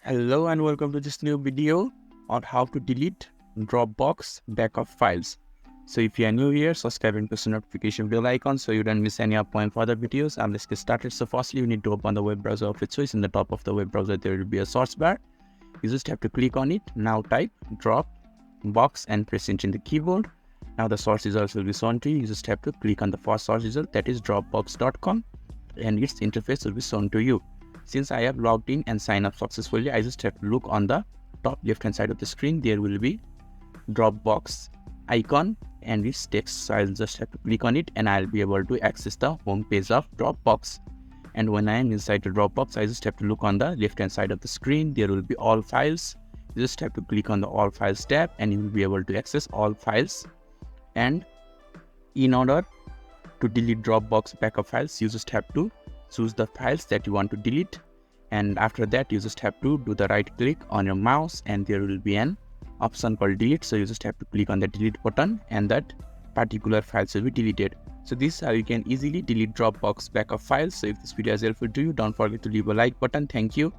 Hello and welcome to this new video on how to delete Dropbox backup files. So if you are new here, subscribe and press the notification bell icon so you don't miss any of my further videos. And let's get started. So firstly, you need to open the web browser of your choice. In the top of the web browser, there will be a search bar. You just have to click on it. Now type Dropbox and press enter in the keyboard. Now the search results will be shown to you. You just have to click on the first search result, that is dropbox.com, and its interface will be shown to you. Since I have logged in and signed up successfully, I just have to look on the top left hand side of the screen. There will be Dropbox icon and its text. So I'll just have to click on it and I'll be able to access the home page of Dropbox. And when I am inside the Dropbox, I just have to look on the left hand side of the screen. There will be all files. You just have to click on the all files tab and you will be able to access all files. And in order to delete Dropbox backup files, you just have to choose the files that you want to delete, and after that you just have to do the right click on your mouse and there will be an option called delete. So you just have to click on the delete button and that particular files will be deleted. So this is how you can easily delete Dropbox backup files. So if this video is helpful to you, don't forget to leave a like button. Thank you.